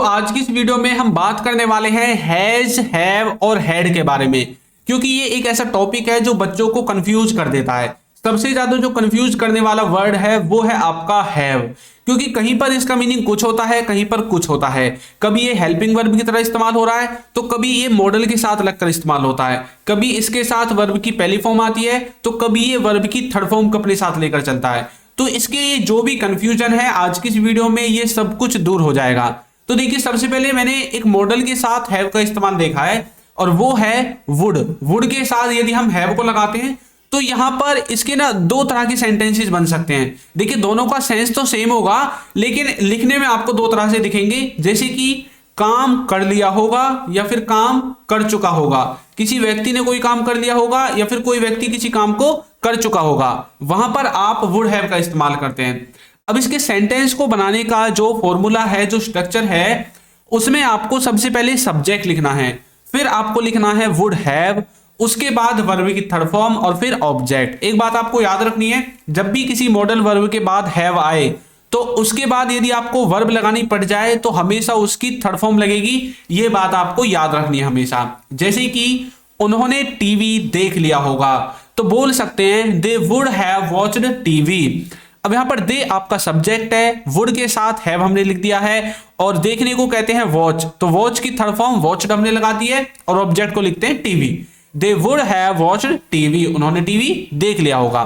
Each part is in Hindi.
आज की इस वीडियो में हम बात करने वाले हैं हैज, हैव और हैड के बारे में, क्योंकि ये एक ऐसा टॉपिक है जो बच्चों को कंफ्यूज कर देता है। सबसे ज्यादा जो कंफ्यूज करने वाला वर्ड है वो है आपका हैव, क्योंकि कहीं पर इसका मीनिंग कुछ होता है, कहीं पर कुछ होता है। कभी ये हेल्पिंग वर्ब की तरह इस्तेमाल हो रहा है, तो कभी ये मॉडल के साथ लगकर इस्तेमाल होता है, कभी इसके साथ वर्ब की पहली फॉर्म आती है, तो कभी ये वर्ब की थर्ड फॉर्म को अपने साथ लेकर चलता है। तो इसके जो भी कंफ्यूजन है आज की इस वीडियो में ये सब कुछ दूर हो जाएगा। तो देखिए, सबसे पहले मैंने एक मॉडल के साथ हैव का इस्तेमाल देखा है और वो है वुड। वुड के साथ यदि हम हैव को लगाते हैं तो यहां पर इसके ना दो तरह के सेंटेंसेस बन सकते हैं। देखिए, दोनों का सेंस तो सेम होगा, लेकिन लिखने में आपको दो तरह से दिखेंगे। जैसे कि काम कर लिया होगा या फिर काम कर चुका होगा। किसी व्यक्ति ने कोई काम कर लिया होगा या फिर कोई व्यक्ति किसी काम को कर चुका होगा, वहां पर आप वुड हैव का इस्तेमाल करते हैं। अब इसके सेंटेंस को बनाने का जो फॉर्मूला है, जो स्ट्रक्चर है, उसमें आपको सबसे पहले सब्जेक्ट लिखना है, फिर आपको लिखना है वुड हैव, उसके बाद वर्ब की थर्ड फॉर्म और फिर ऑब्जेक्ट। एक बात आपको याद रखनी है, जब भी किसी मॉडल वर्ब के बाद हैव आए तो उसके बाद यदि आपको वर्ब लगानी पड़ जाए तो हमेशा उसकी थर्ड फॉर्म लगेगी। ये बात आपको याद रखनी है हमेशा। जैसे कि उन्होंने टीवी देख लिया होगा, तो बोल सकते हैं they would have watched TV. अब यहां पर दे आपका सब्जेक्ट है, वुड के साथ हैव हमने लिख दिया है और देखने को कहते हैं वॉच, तो वॉच की थर्ड फॉर्म वॉच्ड हमने लगा दी है और ऑब्जेक्ट को लिखते हैं TV. They would have watched TV, उन्होंने टीवी देख लिया होगा।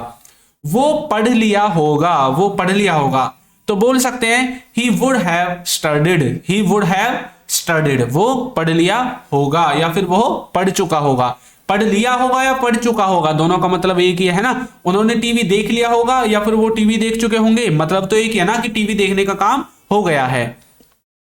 वो पढ़ लिया होगा, वो पढ़ लिया होगा, तो बोल सकते हैं he would have studied, he would have studied, वो पढ़ लिया होगा या फिर वो पढ़ चुका होगा। पढ़ लिया होगा या पढ़ चुका होगा, दोनों का मतलब एक ही है ना। उन्होंने टीवी देख लिया होगा या फिर वो टीवी देख चुके होंगे, मतलब तो एक ही है ना कि टीवी देखने का काम हो गया है।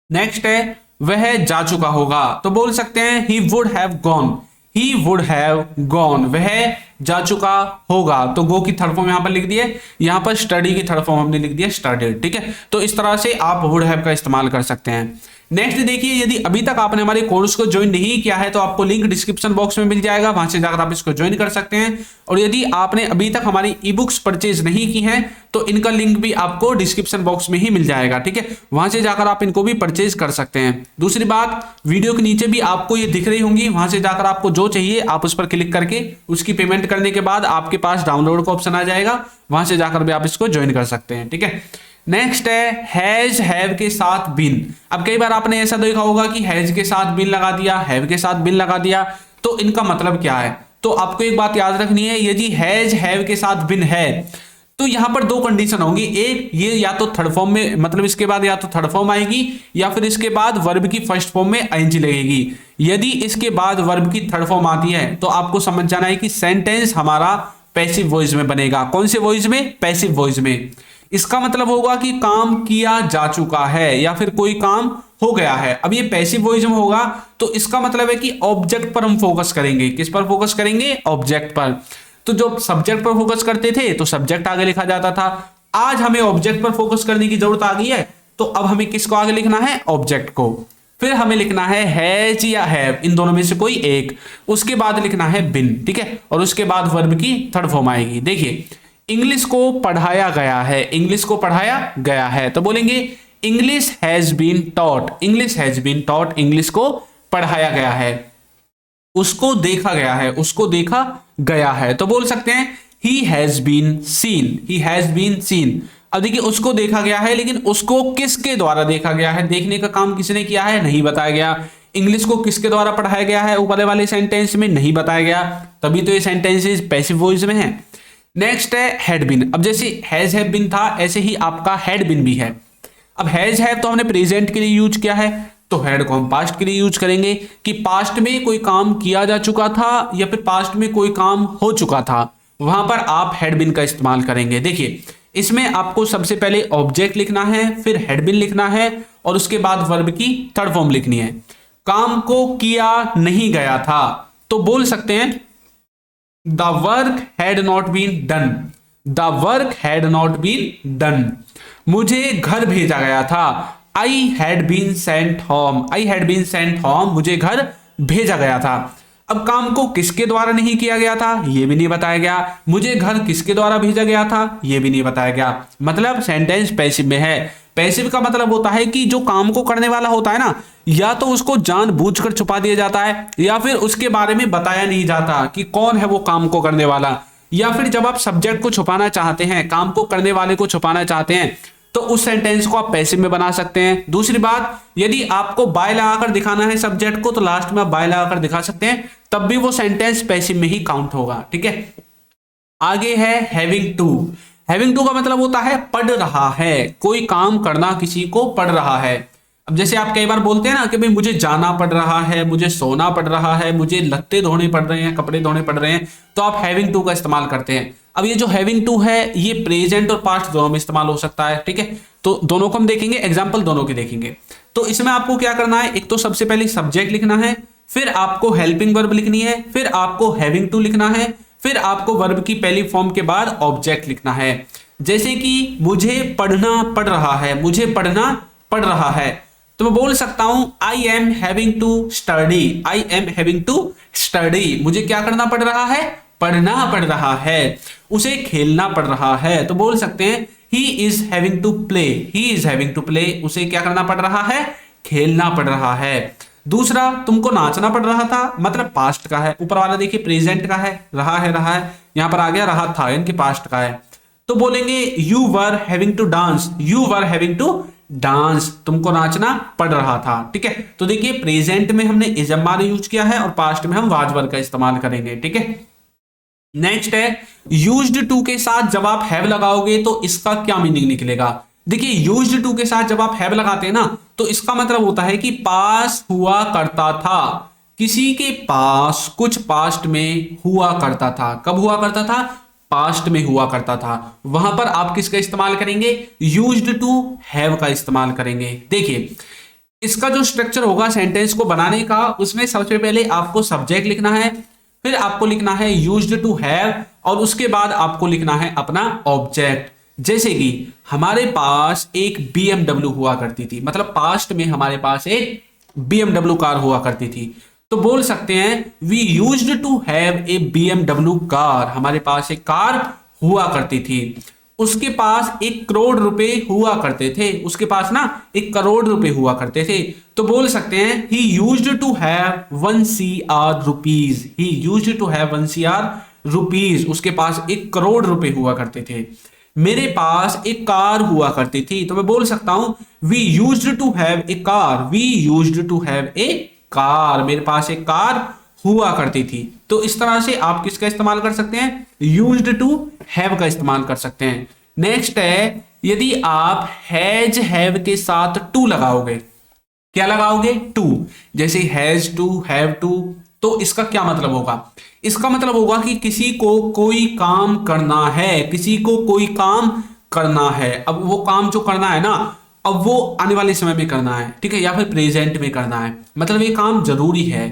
नेक्स्ट है वह जा चुका होगा, तो बोल सकते हैं he would have gone, he would have gone, वह जा चुका होगा, तो गो की थर्ड फॉर्म यहां पर लिख दिए, यहां पर स्टडी की थर्ड फॉर्म हमने लिख दिया स्टडीड। ठीक है, तो इस तरह से आप वुड हैव का इस्तेमाल कर सकते हैं। नेक्स्ट देखिए, यदि अभी तक आपने हमारे कोर्स को ज्वाइन नहीं किया है तो आपको लिंक डिस्क्रिप्शन बॉक्स में मिल जाएगा, वहां से जाकर आप इसको ज्वाइन कर सकते हैं। और यदि आपने अभी तक हमारी ई बुक्स परचेज नहीं की हैं तो इनका लिंक भी आपको डिस्क्रिप्शन बॉक्स में ही मिल जाएगा। ठीक है, वहां से जाकर आप इनको भी परचेज कर सकते हैं। दूसरी बात, वीडियो के नीचे भी आपको ये दिख रही होंगी, वहां से जाकर आपको जो चाहिए आप उस पर क्लिक करके उसकी पेमेंट करने के बाद आपके पास डाउनलोड का ऑप्शन आ जाएगा, वहां से जाकर भी आप इसको ज्वाइन कर सकते हैं। ठीक है, नेक्स्ट है हैज, हैव के साथ बिन। अब कई बार आपने ऐसा देखा होगा कि हैज के साथ बिन लगा दिया, हैव के साथ बिन लगा दिया, तो इनका मतलब क्या है। तो आपको एक बात याद रखनी है, यदि हैज, हैव के साथ बिन है तो यहां पर दो कंडीशन होंगी। एक, ये या तो थर्ड फॉर्म में, मतलब इसके बाद या तो थर्ड फॉर्म आएगी या फिर इसके बाद वर्ब की फर्स्ट फॉर्म में आईएनजी लगेगी। यदि इसके बाद वर्ब की थर्ड फॉर्म आती है तो आपको समझ जाना है कि सेंटेंस हमारा पैसिव वॉइस में बनेगा। कौन से वॉइस में? पैसिव वॉइस में। इसका मतलब होगा कि काम किया जा चुका है या फिर कोई काम हो गया है। अब ये पैसिव वॉइस में होगा तो इसका मतलब है कि ऑब्जेक्ट पर हम फोकस करेंगे। किस पर फोकस करेंगे? ऑब्जेक्ट पर। तो जब सब्जेक्ट पर फोकस करते थे तो सब्जेक्ट आगे लिखा जाता था, आज हमें ऑब्जेक्ट पर फोकस करने की जरूरत आ गई है तो अब हमें किसको आगे लिखना है? ऑब्जेक्ट को। फिर हमें लिखना है हैज या हैव, इन दोनों में से कोई एक। उसके बाद लिखना है बिन। ठीक है, और उसके बाद वर्ब की थर्ड फॉर्म आएगी। देखिए, इंग्लिश को पढ़ाया गया है, इंग्लिश को पढ़ाया गया है, तो बोलेंगे English has been taught, English has been taught, English को पढ़ाया गया है। उसको देखा गया है, उसको देखा गया है, तो बोल सकते हैं he has been seen, he has been seen. अब देखिए, उसको देखा गया है, लेकिन उसको किसके द्वारा देखा गया है? देखने का काम किसने किया है? नहीं बताया गया। इंग्लिश को किसके द्वारा पढ़ाया गया है? ऊपर वाले सेंटेंस में नहीं बताया गया, तभी तो ये सेंटेंसेस पैसिव वॉइस में है। नेक्स्ट है हैड बिन। अब जैसे हैज हैव बिन था ऐसे ही आपका हैड बिन भी है। अब हैज हैव तो हमने प्रेजेंट के लिए यूज किया है, तो हैड को हम पास्ट के लिए यूज करेंगे कि पास्ट में कोई काम किया जा चुका था या फिर पास्ट में कोई काम हो चुका था, वहां पर आप हैड बिन का इस्तेमाल करेंगे। देखिए, इसमें आपको सबसे पहले ऑब्जेक्ट लिखना है, फिर हैड बिन लिखना है और उसके बाद वर्ब की थर्ड फॉर्म लिखनी है। काम को किया नहीं गया था, तो बोल सकते हैं the work had not been done, the work had not been done. मुझे घर भेजा गया था, I had been sent home, I had been sent home, मुझे घर भेजा गया था। अब काम को किसके द्वारा नहीं किया गया था ये भी नहीं बताया गया, मुझे घर किसके द्वारा भेजा गया था ये भी नहीं बताया गया, मतलब सेंटेंस पैसिव में है। पैसिव का मतलब होता है कि जो काम को करने वाला होता है ना, या तो उसको जानबूझकर छुपा दिया जाता है या फिर उसके बारे में बताया नहीं जाता कि कौन है वो काम को करने वाला। या फिर जब आप सब्जेक्ट को छुपाना चाहते हैं, काम को करने वाले को छुपाना चाहते हैं, तो उस सेंटेंस को आप पैसिव में बना सकते हैं। दूसरी बात, यदि आपको बाय लगाकर दिखाना है सब्जेक्ट को तो लास्ट में आप बाय लगाकर दिखा सकते हैं, तब भी वो सेंटेंस पैसिव में ही काउंट होगा। ठीक है, आगे है हैविंग टू। हैविंग टू का मतलब होता है पढ़ रहा है, कोई काम करना किसी को पढ़ रहा है। अब जैसे आप कई बार बोलते हैं ना कि भाई मुझे जाना पड़ रहा है, मुझे सोना पड़ रहा है, मुझे लत्ते धोने पड़ रहे हैं, कपड़े धोने पड़ रहे हैं, तो आप हैविंग टू का इस्तेमाल करते हैं। अब ये जो हैविंग टू है ये प्रेजेंट और पास्ट दोनों में इस्तेमाल हो सकता है। ठीक है, तो दोनों को हम देखेंगे, एग्जाम्पल दोनों के देखेंगे। तो इसमें आपको क्या करना है, एक तो सबसे पहले सब्जेक्ट लिखना है, फिर आपको हेल्पिंग वर्ब लिखनी है, फिर आपको हैविंग टू लिखना है, फिर आपको वर्ब की पहली फॉर्म के बाद ऑब्जेक्ट लिखना है। जैसे कि मुझे पढ़ना पड़ रहा है, मुझे पढ़ना पड़ रहा है, तो मैं बोल सकता हूं I am having to study, I am having to study. मुझे क्या करना पड़ रहा है, पढ़ना पड़ रहा है। उसे खेलना पड़ रहा है, तो बोल सकते हैं he is having to play, he is having to play. उसे क्या करना पड़ रहा है, खेलना पड़ रहा है। दूसरा, तुमको नाचना पड़ रहा था, मतलब पास्ट का है। ऊपर वाला देखिए प्रेजेंट का है, रहा है, यहां पर आ गया रहा था, इनके पास्ट का है, तो बोलेंगे you were having to dance, you were having to dance, तुमको नाचना पड़ रहा था। ठीक है, तो देखिए प्रेजेंट में हमने इज एम यूज किया है और पास्ट में हम वाज वर का इस्तेमाल करेंगे। ठीक है, नेक्स्ट है यूज्ड टू के साथ जब आप हैव लगाओगे तो इसका क्या मीनिंग निकलेगा। देखिए यूज्ड टू के साथ जब आप हैव लगाते हैं ना, तो इसका मतलब होता है कि पास हुआ करता था, किसी के पास कुछ पास्ट में हुआ करता था। कब हुआ करता था, पास्ट में हुआ करता था। वहां पर आप किसका इस्तेमाल करेंगे, यूज्ड टू हैव का इस्तेमाल करेंगे। देखिए इसका जो स्ट्रक्चर होगा सेंटेंस को बनाने का, उसमें सबसे पहले आपको सब्जेक्ट लिखना है, फिर आपको लिखना है यूज्ड टू हैव, और उसके बाद आपको लिखना है अपना ऑब्जेक्ट। जैसे कि हमारे पास एक BMW हुआ करती थी, मतलब पास्ट में हमारे पास एक BMW कार हुआ करती थी, तो बोल सकते हैं we used to have a BMW car, हमारे पास एक कार हुआ करती थी। उसके पास 1 करोड़ रुपए हुआ करते थे, उसके पास ना 1 करोड़ रुपए हुआ करते थे, तो बोल सकते हैं he used to have 1 CR rupees, he used to have 1 CR rupees, उसके पास 1 करोड़ रुपए हुआ करते थे। मेरे पास एक कार हुआ करती थी, तो मैं बोल सकता हूं we used to have a car, we used to have a car, मेरे पास एक कार हुआ करती थी। तो इस तरह से आप किसका इस्तेमाल कर सकते हैं, यूज्ड टू हैव का इस्तेमाल कर सकते हैं। नेक्स्ट है यदि आप हैज हैव के साथ टू लगाओगे, क्या लगाओगे, टू, जैसे हैज टू, हैव टू, तो इसका क्या मतलब होगा, इसका मतलब होगा कि किसी को कोई काम करना है, किसी को कोई काम करना है। अब वो काम जो करना है ना, अब वो आने वाले समय में करना है, ठीक है, या फिर प्रेजेंट में करना है, मतलब ये काम जरूरी है।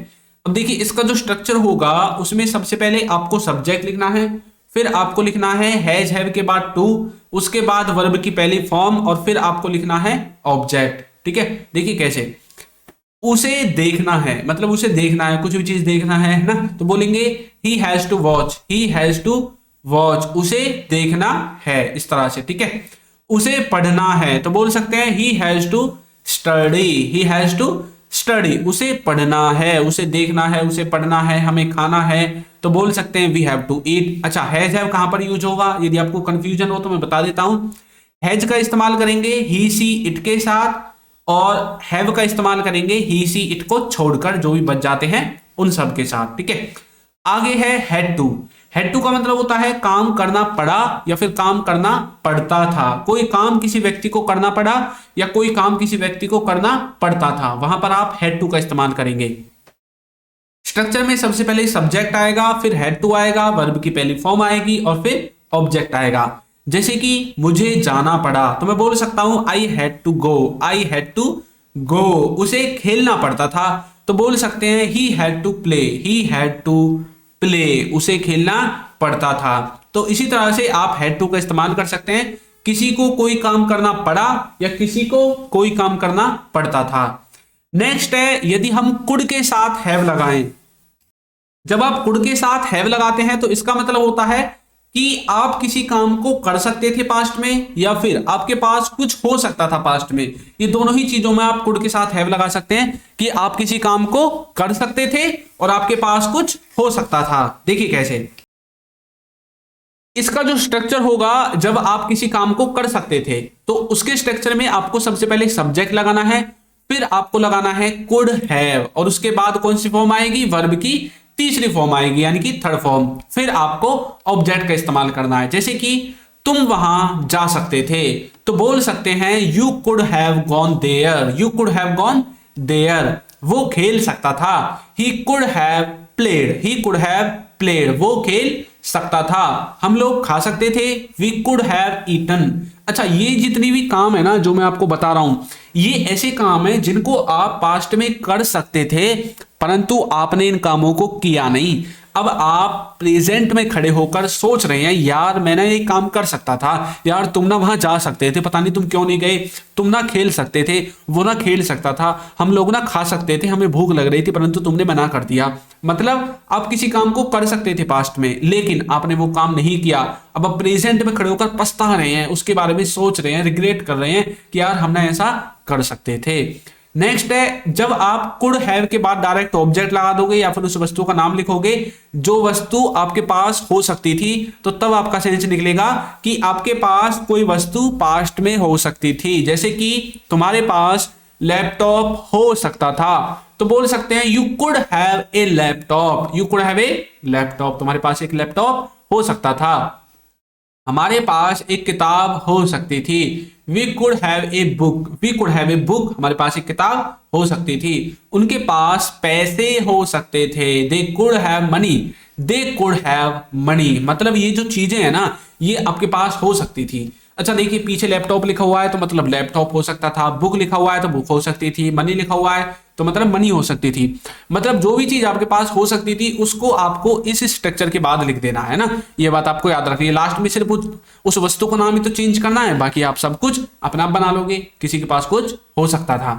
अब देखिए इसका जो स्ट्रक्चर होगा उसमें सबसे पहले आपको सब्जेक्ट लिखना है, फिर आपको लिखना है हैज हैव के बाद टू, उसके बाद वर्ब की पहली फॉर्म, और फिर आपको लिखना है ऑब्जेक्ट। ठीक है, देखिए कैसे, उसे देखना है, मतलब उसे देखना है, कुछ भी चीज देखना है ना, तो बोलेंगे he has to watch, he has to watch, उसे देखना है, इस तरह से। ठीक है, उसे पढ़ना है, तो बोल सकते हैं he has to study, he has to study, उसे पढ़ना है, उसे देखना है, उसे पढ़ना है, हमें खाना है, तो बोल सकते हैं वी हैव टू ईट। अच्छा, हैज हैव कहां पर यूज होगा, यदि आपको कंफ्यूजन हो तो मैं बता देता हूं। हैज का इस्तेमाल करेंगे ही सी इट के साथ, और हैव का इस्तेमाल करेंगे ही सी इट को छोड़कर जो भी बच जाते हैं उन सब के साथ। ठीक है, आगे है हैड टू। हैड टू का मतलब होता है काम करना पड़ा या फिर काम करना पड़ता था, कोई काम किसी व्यक्ति को करना पड़ा या कोई काम किसी व्यक्ति को करना पड़ता था, वहां पर आप हैड टू का इस्तेमाल करेंगे। स्ट्रक्चर में सबसे पहले सब्जेक्ट आएगा, फिर हैड टू आएगा, वर्ब की पहली फॉर्म आएगी और फिर ऑब्जेक्ट आएगा। जैसे कि मुझे जाना पड़ा, तो मैं बोल सकता हूं I had to go, I had to go, उसे खेलना पड़ता था, तो बोल सकते हैं he had to play, he had to play, उसे खेलना पड़ता था। तो इसी तरह से आप हैड टू का इस्तेमाल कर सकते हैं, किसी को कोई काम करना पड़ा या किसी को कोई काम करना पड़ता था। नेक्स्ट है यदि हम कुड के साथ हैव लगाएं। जब आप कुड के साथ हैव लगाते हैं तो इसका मतलब होता है कि आप किसी काम को कर सकते थे पास्ट में, या फिर आपके पास कुछ हो सकता था पास्ट में। ये दोनों ही चीजों में आप कुड के साथ हैव लगा सकते हैं कि आप किसी काम को कर सकते थे और आपके पास कुछ हो सकता था। देखिए कैसे इसका जो स्ट्रक्चर होगा, जब आप किसी काम को कर सकते थे तो उसके स्ट्रक्चर में आपको सबसे पहले सब्जेक्ट लगाना है, फिर आपको लगाना है कुड हैव, और उसके बाद कौन सी फॉर्म आएगी, वर्ब की तीसरी फॉर्म आएगी यानी कि थर्ड फॉर्म। फिर आपको ऑब्जेक्ट का इस्तेमाल करना है। जैसे कि तुम वहां जा सकते थे तो बोल सकते हैं you could have gone there, you could have gone there. वो खेल सकता था, he could have played, he could have played, वो खेल सकता था। हम लोग खा सकते थे, वी कुड हैव ईटन। अच्छा, ये जितनी भी काम है ना जो मैं आपको बता रहा हूं, ये ऐसे काम है जिनको आप पास्ट में कर सकते थे परंतु आपने इन कामों को किया नहीं। अब आप प्रेजेंट में खड़े होकर सोच रहे हैं यार मैंने ये काम कर सकता था, यार तुम ना वहां जा सकते थे, पता नहीं तुम क्यों नहीं गए, तुम ना खेल सकते थे, वो ना खेल सकता था, हम लोग ना खा सकते थे, हमें भूख लग रही थी परंतु तुमने मना कर दिया। मतलब आप किसी काम को कर सकते थे पास्ट में लेकिन आपने वो काम नहीं किया। अब आप प्रेजेंट में खड़े होकर पछता रहे हैं, उसके बारे में सोच रहे हैं, रिग्रेट कर रहे हैं कि यार हमने ऐसा कर सकते थे। नेक्स्ट है, जब आप कुड हैव के बाद डायरेक्ट ऑब्जेक्ट लगा दोगे या फिर उस वस्तु का नाम लिखोगे जो वस्तु आपके पास हो सकती थी, तो तब आपका सेंस निकलेगा कि आपके पास कोई वस्तु पास्ट में हो सकती थी। जैसे कि तुम्हारे पास लैपटॉप हो सकता था तो बोल सकते हैं you could have A laptop, you could have A laptop, तुम्हारे पास एक लैपटॉप हो सकता था। हमारे पास एक किताब हो सकती थी, we could have a book, we could have a book, हमारे पास एक किताब हो सकती थी। उनके पास पैसे हो सकते थे, they could have money, they could have money. मतलब ये जो चीजें हैं ना ये आपके पास हो सकती थी। अच्छा देखिए, पीछे लैपटॉप लिखा हुआ है तो मतलब लैपटॉप हो सकता था, बुक लिखा हुआ है तो बुक हो सकती थी, मनी लिखा हुआ है तो मतलब मनी हो सकती थी। मतलब जो भी चीज आपके पास हो सकती थी उसको आपको इस स्ट्रक्चर के बाद लिख देना है ना, ये बात आपको याद रखनी है। लास्ट में सिर्फ उस वस्तु को नाम ही तो चेंज करना है, बाकी आप सब कुछ अपना आप बना लोगे, किसी के पास कुछ हो सकता था।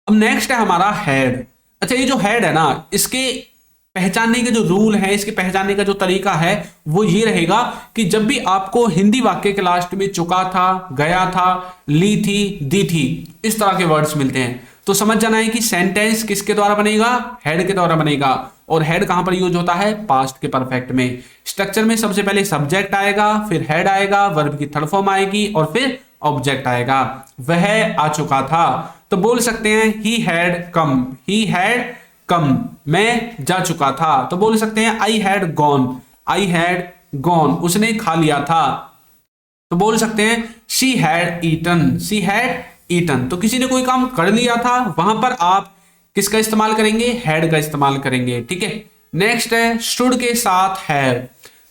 अब नेक्स्ट है हमारा हेड। अच्छा, ये जो हेड है ना इसके पहचानने के जो रूल है, इसके पहचानने का जो तरीका है वो ये रहेगा कि जब भी आपको हिंदी वाक्य के लास्ट में चुका था, गया था, ली थी, दी थी, इस तरह के वर्ड्स मिलते हैं तो समझ जाना है कि सेंटेंस किसके द्वारा बनेगा, हेड के द्वारा बनेगा। और हेड कहां पर यूज होता है, पास्ट के परफेक्ट में। स्ट्रक्चर में सबसे पहले सब्जेक्ट आएगा, फिर हेड आएगा, वर्ब की थर्ड फॉर्म आएगी और फिर ऑब्जेक्ट आएगा। वह आ चुका था तो बोल सकते हैं he had come, he had come. मैं जा चुका था तो बोल सकते हैं I had gone, I had gone, उसने खा लिया था तो बोल सकते हैं she had eaten, she had eaten. तो किसी ने कोई काम कर लिया था, वहां पर आप किसका इस्तेमाल करेंगे, हेड का इस्तेमाल करेंगे। ठीक है, नेक्स्ट है शुड के साथ हैव,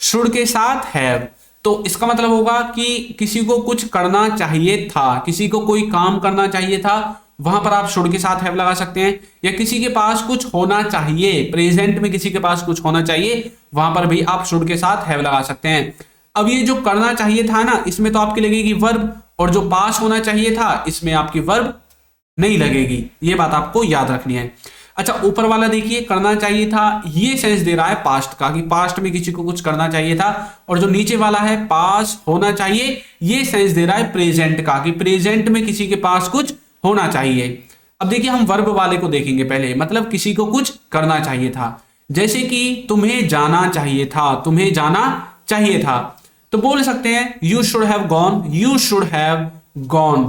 शुड के साथ हैव। तो इसका मतलब होगा कि किसी को कुछ करना चाहिए था, किसी को कोई काम करना चाहिए था, वहां पर आप शुड के साथ हैव लगा सकते हैं। या किसी के पास कुछ होना चाहिए, प्रेजेंट में किसी के पास कुछ होना चाहिए, वहां पर भी आप शुड के साथ हैव लगा सकते हैं। अब ये जो करना चाहिए था ना इसमें तो आपकी लगेगी वर्ब, और जो पास होना चाहिए था इसमें आपकी वर्ब नहीं लगेगी, ये बात आपको याद रखनी है। अच्छा, ऊपर वाला देखिए, करना चाहिए था, ये सेंस दे रहा है पास्ट का कि पास्ट में किसी को कुछ करना चाहिए था, और जो नीचे वाला है पास होना चाहिए, ये सेंस दे रहा है प्रेजेंट का कि प्रेजेंट में किसी के पास कुछ होना चाहिए। अब देखिए हम वर्ब वाले को देखेंगे पहले, मतलब किसी को कुछ करना चाहिए था। जैसे कि तुम्हें जाना चाहिए था, तुम्हें जाना चाहिए था तो बोल सकते हैं you should have gone, you should have gone.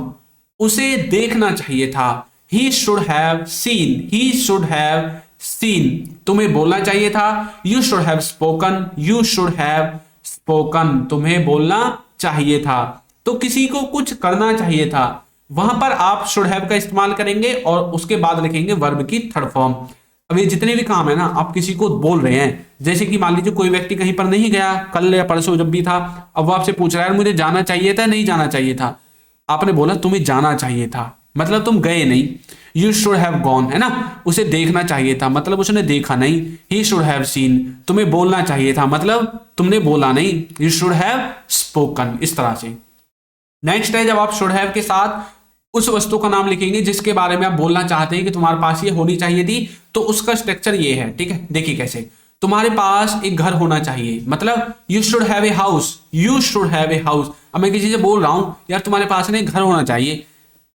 उसे देखना चाहिए था, he should have seen, he should have seen. तुम्हें बोलना चाहिए था, you should have spoken, you should have spoken. तुम्हें बोलना चाहिए था। तो किसी को कुछ करना चाहिए था, वहां पर आप शुड हैव का इस्तेमाल करेंगे और उसके बाद लिखेंगे वर्ब की थर्ड फॉर्म। अब ये जितने भी काम है ना आप किसी को बोल रहे हैं, जैसे कि मान लीजिए कोई व्यक्ति कहीं पर नहीं गया कल या परसों जब भी था, अब वो आपसे पूछ रहा है मुझे जाना चाहिए था नहीं जाना चाहिए था, आपने बोला तुम्हें जाना चाहिए था, मतलब तुम गए नहीं। यू शुड हैव गॉन है ना, उसे देखना चाहिए था, मतलब उसने देखा नहीं। ही शुड हैव सीन, तुम्हें बोलना चाहिए था, मतलब तुमने बोला नहीं। यू शुड हैव स्पोकन, इस तरह से। नेक्स्ट है जब आप शुड हैव के साथ उस वस्तु का नाम लिखेंगे जिसके बारे में आप बोलना चाहते हैं कि तुम्हारे पास ये होनी चाहिए थी, तो उसका स्ट्रक्चर ये है। ठीक है, देखिए कैसे। तुम्हारे पास एक घर होना चाहिए, मतलब you should have a house, you should have a house. अब मैं किसी से बोल रहा हूं यार तुम्हारे पास ना घर होना चाहिए,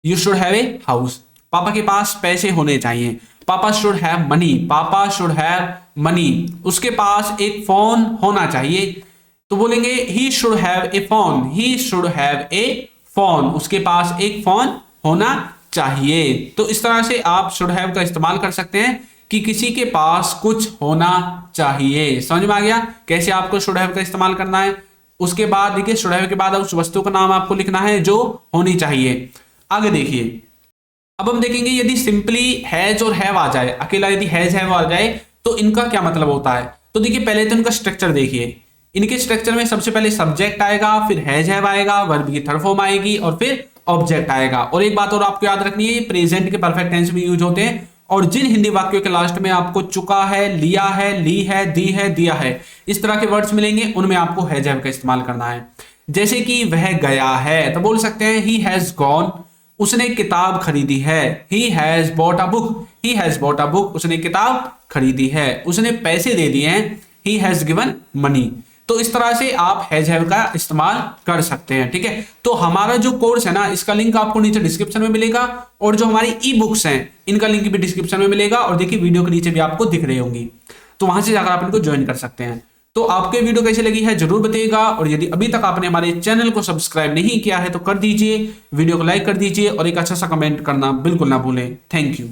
you should have a house. पापा के पास पैसे होने चाहिए, पापा शुड हैव मनी, पापा शुड हैव मनी। उसके पास एक फोन होना चाहिए, तो बोलेंगे he should have a phone, he should have a phone. उसके पास एक फोन होना चाहिए। तो इस तरह से आप शुड हैव का इस्तेमाल कर सकते हैं कि किसी के पास कुछ होना चाहिए। समझ में आ गया कैसे आपको शुड हैव का इस्तेमाल करना है। उसके बाद देखिए शुड हैव के बाद उस वस्तु का नाम आपको लिखना है जो होनी चाहिए। आगे देखिए, अब हम देखेंगे यदि सिंपली हैज और हैव आ जाए, अकेला यदि हैज हैव आ जाए तो इनका क्या मतलब होता है। तो देखिए पहले तो इनका स्ट्रक्चर देखिए, इनके स्ट्रक्चर में सबसे पहले सब्जेक्ट आएगा, फिर हैज हैव आएगा, वर्ब की थर्ड फॉर्म आएगी और फिर ऑब्जेक्ट आएगा। और एक बात और आपको याद रखनी है, ये प्रेजेंट के परफेक्ट टेंस में यूज होते हैं। और जिन हिंदी वाक्यों के लास्ट में आपको चुका है, लिया है, ली है, दी है, दिया है, इस तरह के वर्ड्स मिलेंगे, उनमें आपको हैज हैव का इस्तेमाल करना है। जैसे कि वह गया है तो बोल सकते हैं ही हैज गॉन, उसने किताब खरीदी है, he has bought a book, he has bought a book, उसने किताब खरीदी है। उसने पैसे दे दिए हैं, ही हैज गिवन मनी। तो इस तरह से आप हैज हैव का इस्तेमाल कर सकते हैं। ठीक है, तो हमारा जो कोर्स है ना, इसका लिंक आपको नीचे डिस्क्रिप्शन में मिलेगा और जो हमारी ई बुक्स हैं इनका लिंक भी डिस्क्रिप्शन में मिलेगा और देखिए वीडियो के नीचे भी आपको दिख रही होंगी, तो वहां से जाकर आप इनको ज्वाइन कर सकते हैं। तो आपके वीडियो कैसे लगी है जरूर बताइएगा और यदि अभी तक आपने हमारे चैनल को सब्सक्राइब नहीं किया है तो कर दीजिए, वीडियो को लाइक कर दीजिए और एक अच्छा सा कमेंट करना बिल्कुल ना भूलें। Thank you.